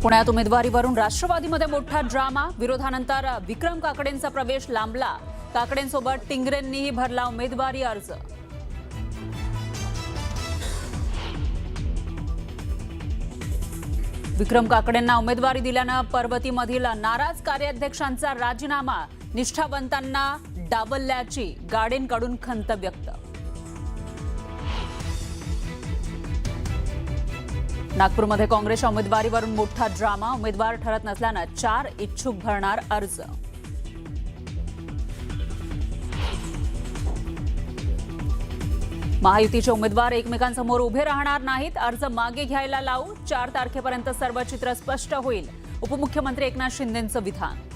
पुण्यात उमेदवारीवरून राष्ट्रवादीमध्ये मोठा ड्रामा। विरोधानंतर विक्रम काकडेंचा प्रवेश लांबला। काकडेंसोबत टिंगरेंनीही भरला उमेदवारी अर्ज। विक्रम काकडेंना उमेदवारी दिल्यानं पर्वतीमधील नाराज कार्याध्यक्षांचा राजीनामा। निष्ठावंतांना डावलल्याची गाडेंकडून खंत व्यक्त। नागपूरमध्ये काँग्रेसच्या उमेदवारीवरून मोठा ड्रामा। उमेदवार ठरत नसल्यानं 4 इच्छुक भरणार अर्ज। महायुतीचे उमेदवार एकमेकांसमोर उभे राहणार नाहीत। अर्ज मागे घ्यायला लावू। 4 तारखेपर्यंत सर्व चित्र स्पष्ट होईल। उपमुख्यमंत्री एकनाथ शिंदेंचं विधान।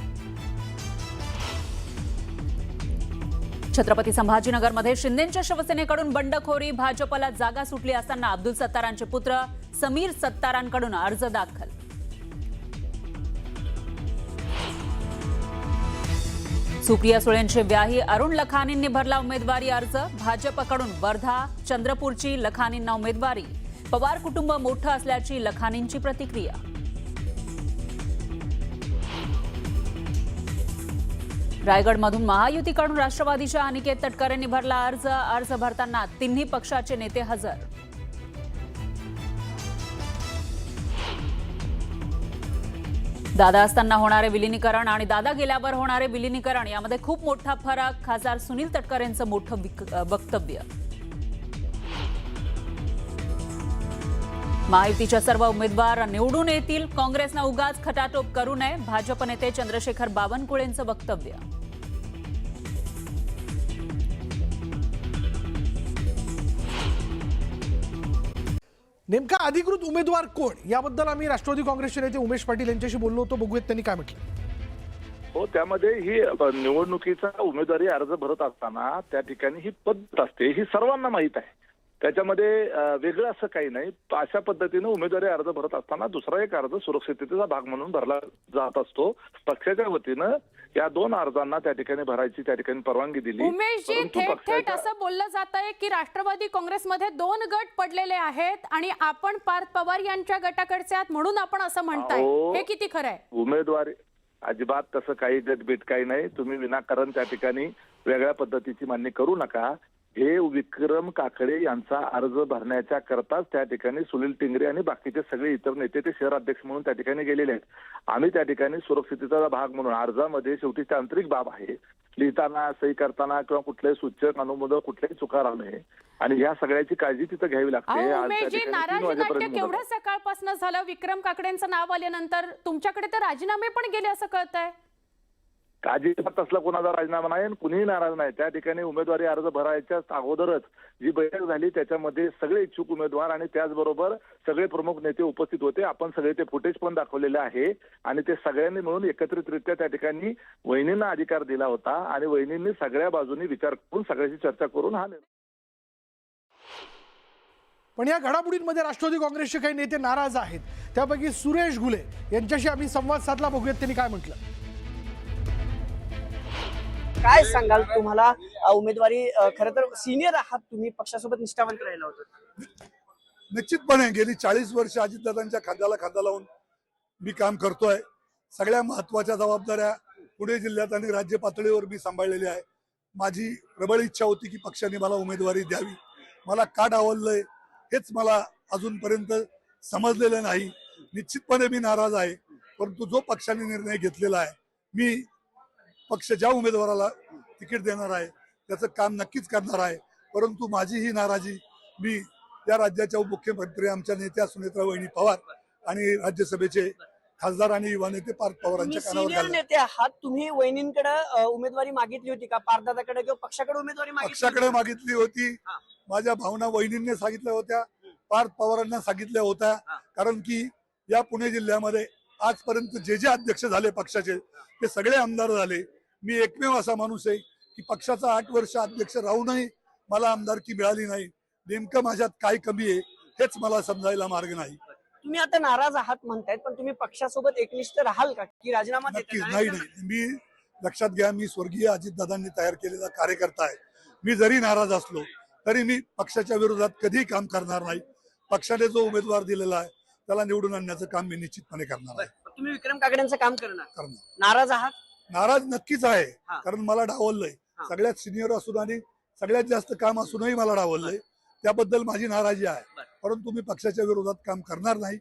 छत्रपती संभाजीनगरमध्ये शिंदेंच्या शिवसेनेकडून बंडखोरी। भाजपला जागा सुटली असताना अब्दुल सत्तारांचे पुत्र समीर सत्तारांकडून अर्ज दाखल। सुप्रिया सुळेंचे व्याही अरुण लखानींनी भरला उमेदवारी अर्ज। भाजपकडून वर्धा चंद्रपूरची लखानींना उमेदवारी। पवार कुटुंब मोठं असल्याची लखानींची प्रतिक्रिया। रायगडमधून महायुतीकडून राष्ट्रवादीच्या अनिकेत तटकरेंनी भरला अर्ज। अर्ज भरताना तिन्ही पक्षाचे नेते हजर। दादा असताना होणारे विलीनीकरण आणि दादा गेल्यावर होणारे विलीनीकरण यामध्ये खूप मोठा फरक। खासदार सुनील तटकरेंचं मोठं वक्तव्य। महायुतीच्या सर्व उमेदवार निवडून येतील। काँग्रेसनं उगाच खटाटोप करू नये। भाजप नेते चंद्रशेखर बावनकुळेंचं वक्तव्य। नेमका अधिकृत उमेदवार कोण याबद्दल आम्ही राष्ट्रवादी काँग्रेसचे नेते उमेश पाटील यांच्याशी बोललो होतो। बघूयात त्यांनी काय म्हटलं। हो, त्यामध्ये ही निवडणुकीचा उमेदवारी अर्ज भरत असताना त्या ठिकाणी ही पद्धत असते, ही सर्वांना माहीत आहे। त्याच्यामध्ये वेगळं असं काही नाही। अशा पद्धतीने उमेदवारी अर्ज भरत असताना दुसरा एक अर्ज सुरक्षिततेचा भाग म्हणून भरला जात असतो। पक्षाच्या वतीनं या 2 अर्जांना त्या ठिकाणी भरायची त्या ठिकाणी परवानगी दिली। उमेशजी, थेट असं बोललं जात आहे की राष्ट्रवादी काँग्रेसमध्ये 2 गट पडलेले आहेत आणि आपण पार्थ पवार यांच्या गटाकडचे आहात म्हणून आपण असं म्हणताय, हे किती खरं आहे? उमेदवारी अजिबात तसं काही गटबीट काही नाही। तुम्ही विनाकारण त्या ठिकाणी वेगळ्या पद्धतीची मान्य करू नका। हे विक्रम काकडे यांचा अर्ज भरण्याच्या करताच त्या ठिकाणी सुनील टिंगरे आणि बाकीचे सगळे इतर नेते ते शहर अध्यक्ष म्हणून त्या ठिकाणी गेलेले आहेत। आम्ही त्या ठिकाणी सुरक्षिततेचा भाग म्हणून अर्जामध्ये शेवटी तांत्रिक बाब आहे। लिहिताना सही करताना किंवा कुठल्याही सूचक अनुमोदक कुठल्याही चुका राहू नये आणि ह्या सगळ्याची काळजी तिथं घ्यावी लागते। नाराजी केवढ्या सकाळपासून झालं? विक्रम काकडेंचं नाव आल्यानंतर तुमच्याकडे तर राजीनामे पण गेले असं कळतंय। अजिबात असला कोणाचा राजीनामा नाही आणि कुणीही नाराज नाही। त्या ठिकाणी उमेदवारी अर्ज भरायच्या अगोदरच जी बैठक झाली त्याच्यामध्ये सगळे इच्छुक उमेदवार आणि त्याचबरोबर सगळे प्रमुख नेते उपस्थित होते। आपण सगळे ते फुटेज पण दाखवलेले आहे आणि ते सगळ्यांनी मिळून एकत्रितरित्या त्या ठिकाणी वहिनींना अधिकार दिला होता आणि वहिनींनी सगळ्या बाजूनी विचार करून सगळ्याशी चर्चा करून हा निर्णय। पण या घडामोडींमध्ये राष्ट्रवादी काँग्रेसचे काही नेते नाराज आहेत। त्यापैकी सुरेश घुले यांच्याशी आम्ही संवाद साधला। बघूयात त्यांनी काय म्हटलं। काय सांगाल? तुम्हाला उमेदवारी खरं तर सिनियर आहात तुम्ही, पक्षासोबत निष्ठावंत राहिला होता। निश्चितपणे गेली 40 वर्ष अजितदादांच्या खांद्याला खांदा लावून मी काम करतोय। सगळ्या महत्वाच्या जबाबदाऱ्या पुणे जिल्ह्यात आणि राज्य पातळीवर मी सांभाळलेली आहे। माझी प्रबळ इच्छा होती की पक्षाने मला उमेदवारी द्यावी। मला का डावललंय हेच मला अजूनपर्यंत समजलेलं नाही। निश्चितपणे मी नाराज आहे, परंतु जो पक्षाने निर्णय घेतलेला आहे, मी पक्ष ज्या उमेदवाराला तिकीट देणार आहे त्याचं काम नक्कीच करणार आहे। परंतु माझी ही नाराजी मी या राज्याच्या उपमुख्यमंत्री आमच्या नेत्या सुनेत्रा वहिनी पवार आणि राज्यसभेचे खासदार आणि युवा नेते पार्थ पवारांच्या कानावर सिनियर नेते आहात तुम्ही, वहिनींकडे उमेदवारी मागितली होती का? पार्थदादाकडे किंवा पक्षाकडे उमेदवारी पक्षाकडे मागितली होती। माझ्या भावना वहिनींनी सांगितल्या होत्या, पार्थ पवारांना सांगितल्या होत्या। कारण की या पुणे जिल्ह्यामध्ये आजपर्यंत जे अध्यक्ष झाले पक्षाचे ते सगळे आमदार झाले। मी एकमेव असा माणूस आहे की पक्षाचा 8 वर्ष अध्यक्ष राहूनही मला आमदारकी मिळाली नाही। नेमकं माझ्यात काय कमी आहे हेच मला समजायला मार्ग नाही। तुम्ही आता नाराज आहात म्हणतायत, पण तुम्ही पक्षासोबत एकनिष्ठ राहाल का की राजीनामा देता? नाही, मी लक्षात घ्या, मी स्वर्गीय अजितदादांनी तयार केलेला कार्यकर्ता आहे। मी जरी नाराज असलो तरी मी पक्षाच्या विरोधात कधी काम करणार नाही। पक्षाने जो उमेदवार दिलेला आहे त्याला निवडून आणण्याचं काम मी निश्चितपणे करणार आहे. तुम्ही विक्रम काकड्यांचं काम करणार, करणार. नाराज आहात? नाराज नक्कीच आहे, हा. कारण मला डावललंय. हा. सगळ्यात सिनियर असून आणि सगळ्यात जास्त काम असूनही मला डावललंय. त्याबद्दल माझी नाराजी आहे, बरं. परंतु मी पक्षाच्या विरोधात काम करणार नाही.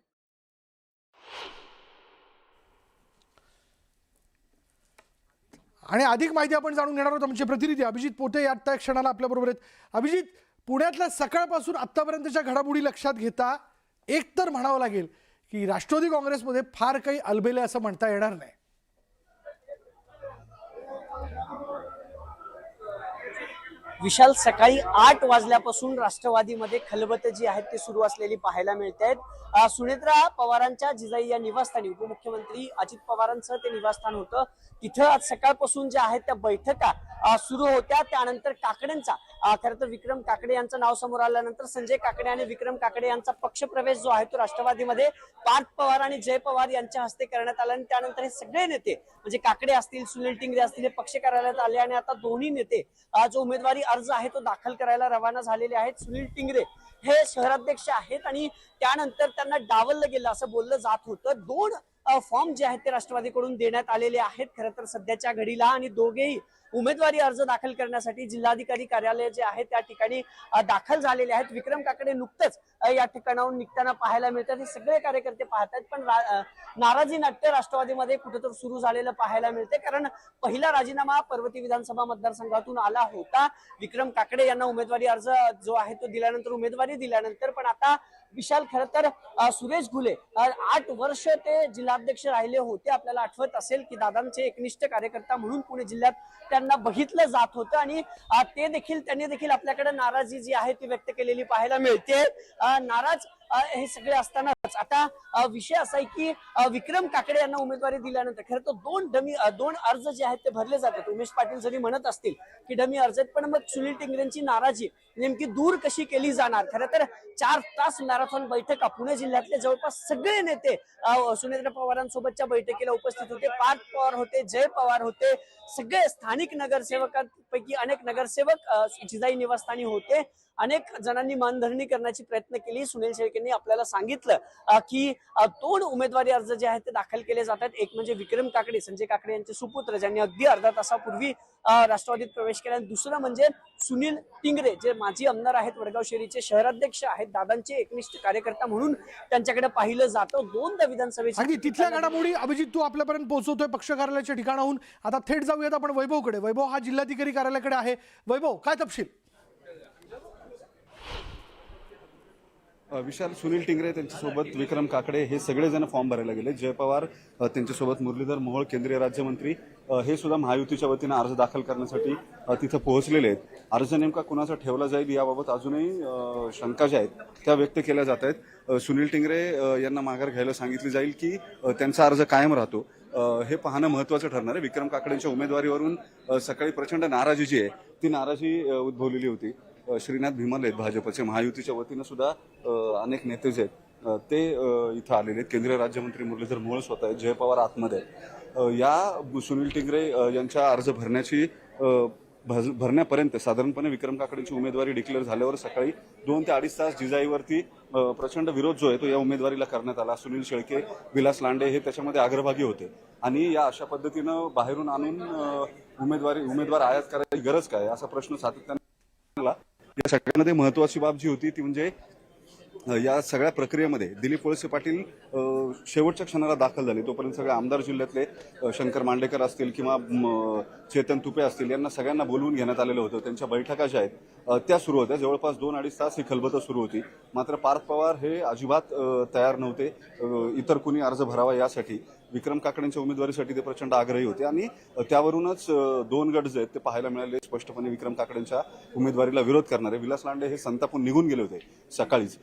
आणि अधिक माहिती आपण जाणून घेणार आहोत. आमचे प्रतिनिधी अभिजित पोटे या त्या क्षणाला आपल्याबरोबर आहेत. अभिजित, पुण्यातल्या सकाळपासून आत्तापर्यंतच्या घडामोडी लक्षात घेता एक तर म्हणावं लागेल की राष्ट्रवादी काँग्रेसमध्ये फार काही अलबेले असं म्हणता येणार नाही. विशाल, सकाळी 8 वाजल्यापासून राष्ट्रवादीमध्ये खलबत जी आहेत ती सुरू असलेली पाहायला मिळते आहेत. सुनेत्रा पवारांच्या जिजाई या निवासस्थानी उपमुख्यमंत्री अजित पवारांचं ते निवासस्थान होतं. तिथं आज सकाळपासून ज्या आहेत त्या बैठका सुरू होत्या. त्यानंतर काकडेंचा खरं तर विक्रम काकडे यांचं नाव समोर आल्यानंतर संजय काकडे आणि विक्रम काकडे यांचा पक्षप्रवेश जो आहे तो राष्ट्रवादीमध्ये पार्थ पवार आणि जय पवार यांच्या हस्ते करण्यात आला. आणि त्यानंतर हे सगळे नेते म्हणजे काकडे असतील, सुनील टिंगरे असतील, हे पक्ष कार्यालयात आले आणि आता दोन्ही नेते जो उमेदवारी अर्ज आहे तो दाखल करायला रवाना झालेले आहेत. सुनील टिंगरे हे शहराध्यक्ष आहेत आणि त्यानंतर त्यांना डावललं गेलं असं बोललं जात होतं. 2 फॉर्म जे आहेत ते राष्ट्रवादीकडून देण्यात आलेले आहेत खरं तर सध्याच्या घडीला, आणि दोघेही उमेदवारी अर्ज दाखल करण्यासाठी जिल्हाधिकारी कार्यालय जे आहे त्या ठिकाणी दाखल झालेले आहेत. विक्रम काकडे नुकतेच या ठिकाणाहून निघताना पाहायला मिळतात. हे सगळे कार्यकर्ते पाहतात, पण नाराजी नाट्य राष्ट्रवादीमध्ये कुठेतरी सुरू झालेलं पाहायला मिळते. कारण पहिला राजीनामा पर्वती विधानसभा मतदारसंघातून आला होता. विक्रम काकडे यांना उमेदवारी अर्ज जो आहे तो दिल्यानंतर, उमेदवारी दिल्यानंतर, पण आता विशाल खरं तर सुरेश घुले 8 वर्ष ते जिल्हाध्यक्ष राहिले होते. आपल्याला आठवत असेल की दादांचे एकनिष्ठ कार्यकर्ता म्हणून पुणे जिल्ह्यात त्यांना बघितलं जात होतं आणि त्यांनी देखील आपल्याकडे नाराजी जी आहे ती व्यक्त केलेली पाहायला मिळते. नाराज हे सगळे असतानाच आता विषय असा आहे की विक्रम काकडे यांना उमेदवारी दिल्यानंतर खरं तर 2 अर्ज जे आहेत ते भरले जातात. उमेश पाटील जरी म्हणत असतील की डमी अर्ज आहेत, पण मग सुनील टिंगरेंची नाराजी नेमकी दूर कशी केली जाणार? खरं तर 4 तास मॅरेथॉन बैठका पुणे जिल्ह्यातले जवळपास सगळे नेते सुनेत्रा पवारांसोबतच्या बैठकीला उपस्थित होते. पार्थ पवार होते, जय पवार होते, सगळे स्थानिक नगरसेवकांपैकी अनेक नगरसेवक जिजाई निवासस्थानी होते. अनेक जणांनी मानधरणी करण्याची प्रयत्न केली. सुनील शेळकेंनी आपल्याला सांगितलं की 2 उमेदवारी अर्ज जे आहेत ते दाखल केले जातात. एक म्हणजे विक्रम काकडे, संजय काकडे यांचे सुपुत्र, ज्यांनी अगदी अर्धा तासापूर्वी राष्ट्रवादीत प्रवेश केला. दुसरं म्हणजे सुनील टिंगरे, जे माजी आमदार आहेत, वडगाव शेरीचे शहराध्यक्ष आहेत, दादांचे एकनिष्ठ कार्यकर्ता म्हणून त्यांच्याकडे पाहिलं जातं. 2दा विधानसभेची तिथल्या घडामोडी अभिजित तू आपल्यापर्यंत पोहोचवतोय पक्ष कार्यालयाच्या ठिकाणाहून. आता थेट जाऊयात आपण वैभवकडे. वैभव हा जिल्हाधिकारी कार्यालयाकडे आहे. वैभव, काय तपशील? विशाल, सुनील टिंगरे त्यांच्यासोबत विक्रम काकडे हे सगळेजण फॉर्म भरायला गेले. जय पवार त्यांच्यासोबत मुरलीधर मोहोळ केंद्रीय राज्यमंत्री हे सुद्धा महायुतीच्या वतीनं अर्ज दाखल करण्यासाठी तिथं पोहोचलेले आहेत. अर्ज नेमका कुणाचा ठेवला जाईल याबाबत अजूनही शंका ज्या आहेत त्या व्यक्त केल्या जात आहेत. सुनील टिंगरे यांना माघार घ्यायला सांगितली जाईल की त्यांचा अर्ज कायम राहतो हे पाहणं महत्त्वाचं ठरणार आहे. विक्रम काकडेंच्या उमेदवारीवरून सकाळी प्रचंड नाराजी जी आहे ती नाराजी उद्भवलेली होती. श्रीनाथ भिमल आहेत भाजपचे, महायुतीच्या वतीनं सुद्धा अनेक नेते जे आहेत ते इथं आलेले आहेत. केंद्रीय राज्यमंत्री मुरलीधर मोहोळ स्वतः आहेत, जय पवार आतमध्ये आहेत. या सुनील टिंगरे यांच्या अर्ज भरण्यापर्यंत साधारणपणे विक्रम काकडेंची उमेदवारी डिक्लेअर झाल्यावर सकाळी 2 ते 2.5 तास जिजाईवरती प्रचंड विरोध जो आहे तो या उमेदवारीला करण्यात आला. सुनील शेळके, विलास लांडे हे त्याच्यामध्ये अग्रभागी होते आणि या अशा पद्धतीनं बाहेरून आणून उमेदवार आयात करायची गरज काय असा प्रश्न सातत्याने या सगळ्यामध्ये महत्वाची बाब जी होती ती म्हणजे या सगळ्या प्रक्रियेमध्ये दिलीप वळसे पाटील शेवटच्या क्षणाला दाखल झाले. तोपर्यंत सगळे आमदार जिल्ह्यातले शंकर मांडेकर असतील किंवा चेतन तुपे असतील यांना सगळ्यांना बोलवून घेण्यात आलेलं होतं. त्यांच्या बैठका ज्या आहेत त्या सुरू होत्या. जवळपास 2-2.5 तास ही खलबतं सुरू होती. मात्र पार्थ पवार हे अजिबात तयार नव्हते इतर कुणी अर्ज भरावा यासाठी. विक्रम काकडेंच्या उमेदवारीसाठी ते प्रचंड आग्रही होते आणि त्यावरूनच 2 गट जे आहेत ते पाहायला मिळाले स्पष्टपणे विक्रम काकडेंच्या उमेदवारीला विरोध करणारे. विलास लांडे हे संतापून निघून गेले होते सकाळीच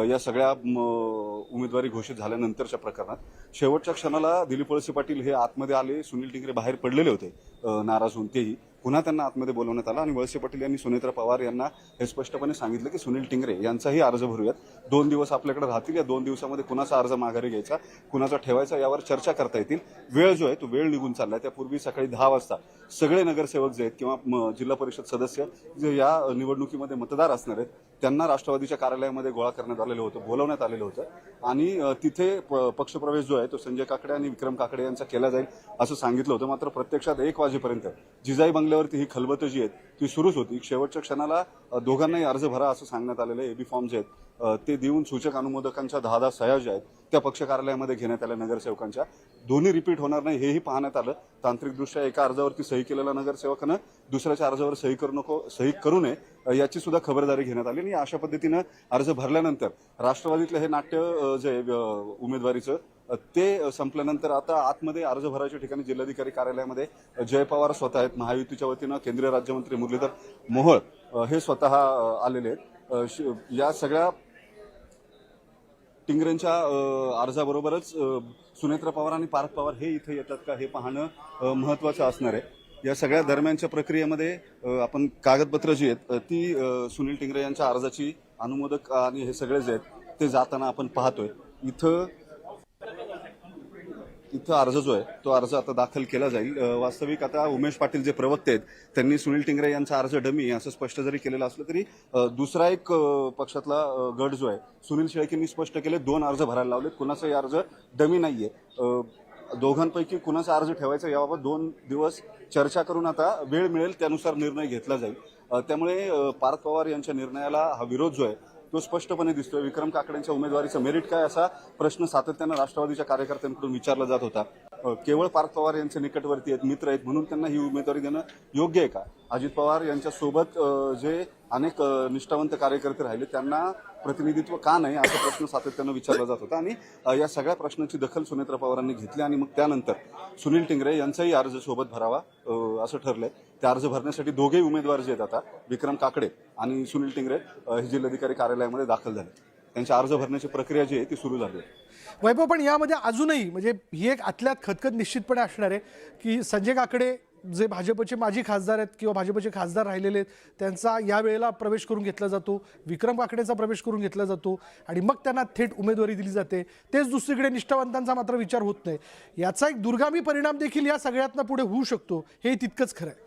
या सगळ्या उमेदवारी घोषित झाल्यानंतरच्या प्रकरणात. शेवटच्या क्षणाला दिलीप वळसे पाटील हे आतमध्ये आले, सुनील टिंगरे बाहेर पडलेले होते नाराज होऊन. तेही पुन्हा त्यांना आतमध्ये बोलवण्यात आलं आणि वळसे पाटील यांनी सुनेत्रा पवार यांना हे स्पष्टपणे सांगितलं की सुनील टिंगरे यांचाही अर्ज भरूयात, 2 दिवस आपल्याकडे राहतील, या 2 दिवसामध्ये कुणाचा अर्ज माघारी घ्यायचा, कुणाचा ठेवायचा यावर चर्चा करता येतील. वेळ जो आहे तो वेळ निघून चाललाय. त्यापूर्वी सकाळी 10 वाजता सगळे नगरसेवक जे आहेत किंवा जिल्हा परिषद सदस्य जे या निवडणुकीमध्ये मतदार असणार आहेत त्यांना राष्ट्रवादीच्या कार्यालयामध्ये गोळा करण्यात आलेलं होतं, बोलवण्यात आलेलं होतं आणि तिथे पक्षप्रवेश जो आहे तो संजय काकडे आणि विक्रम काकडे यांचा केला जाईल असं सांगितलं होतं. मात्र प्रत्यक्षात 1 वाजेपर्यंत जिजाई बंगल्यावरती ही खलबत जी आहेत ती सुरूच होती. शेवटच्या क्षणाला दोघांनाही अर्ज भरा असं सांगण्यात आलेलं आहे. एबी फॉर्म जे आहेत ते देऊन सूचक अनुमोदकांच्या 10 सह्या ज्या आहेत त्या पक्ष कार्यालयामध्ये घेण्यात आल्या नगरसेवकांच्या. दोन्ही रिपीट होणार नाही हेही पाहण्यात आलं. तांत्रिकदृष्ट्या एका अर्जावरती सही केलेल्या नगरसेवकानं दुसऱ्याच्या अर्जावर सही करू नये याची सुद्धा खबरदारी घेण्यात आली आणि अशा पद्धतीनं अर्ज भरल्यानंतर राष्ट्रवादीतलं हे नाट्य जे उमेदवारीचं ते संपल्यानंतर आता आतमध्ये अर्ज भरायच्या ठिकाणी जिल्हाधिकारी कार्यालयामध्ये जय पवार स्वतः आहेत, महायुतीच्या वतीनं केंद्रीय राज्यमंत्री मुरलीधर मोहोळ हे स्वतः आलेले आहेत. या सगळ्या टिंगरेंच्या अर्जाबरोबरच सुनेत्रा पवार आणि पार्थ पवार हे इथे येतात का हे पाहणं महत्त्वाचं असणार आहे. या सगळ्या दरम्यानच्या प्रक्रियेमध्ये आपण कागदपत्र जी आहेत ती सुनील टिंगरे यांच्या अर्जाची अनुमोदक आणि हे सगळे जे आहेत ते जाताना आपण पाहतोय. इथं अर्ज जो आहे तो अर्ज आता दाखल केला जाईल. वास्तविक आता उमेश पाटील जे प्रवक्ते आहेत त्यांनी सुनील टिंगरे यांचा अर्ज डमी असं स्पष्ट जरी केलेलं असलं तरी दुसरा एक पक्षातला गट जो आहे सुनील शेळकेंनी स्पष्ट केले 2 अर्ज भरायला लावलेत. कुणाचाही अर्ज डमी नाहीये. दोघांपैकी कुणाचा अर्ज ठेवायचा याबाबत 2 दिवस चर्चा करून आता वेळ मिळेल त्यानुसार निर्णय घेतला जाईल. त्यामुळे पार्थ पवार यांच्या निर्णयाला हा विरोध जो आहे तो स्पष्टपणे दिसतोय. विक्रम काकडेंच्या उमेदवारीचं मेरिट काय असा प्रश्न सातत्यानं राष्ट्रवादीच्या कार्यकर्त्यांकडून विचारला जात होता. केवळ पार्थ पवार यांचे निकटवर्ती आहेत, मित्र आहेत म्हणून त्यांना ही उमेदवारी देणं योग्य आहे का? अजित पवार यांच्या सोबत जे अनेक निष्ठावंत कार्यकर्ते राहिले त्यांना प्रतिनिधित्व का नाही असा प्रश्न सातत्यानं विचारला जात होता आणि या सगळ्या प्रश्नाची दखल सुनेत्रा पवारांनी घेतली आणि मग त्यानंतर सुनील टिंगरे यांचाही अर्ज सोबत भरावा असं ठरलंय. ते अर्ज भरण्यासाठी दोघेही उमेदवार जे आहेत आता विक्रम काकडे आणि सुनील टिंगरे हे जिल्हाधिकारी कार्यालयामध्ये दाखल झाले. त्यांच्या अर्ज भरण्याची प्रक्रिया जी आहे ती सुरू झाली आहे. वैभव, पण यामध्ये अजूनही म्हणजे ही एक आतल्यात खतखत निश्चितपणे असणार आहे की संजय काकडे जे भाजपचे माजी खासदार आहेत किंवा भाजपचे खासदार राहिलेले आहेत त्यांचा या वेळेला प्रवेश करून घेतला जातो, विक्रम काकडेचा प्रवेश करून घेतला जातो आणि मग त्यांना थेट उमेदवारी दिली जाते. तेच दुसरीकडे निष्ठावंतांचा मात्र विचार होत नाही. याचा एक दुर्गामी परिणाम देखील या सगळ्यातनं पुढे होऊ शकतो हे तितकंच खरं आहे.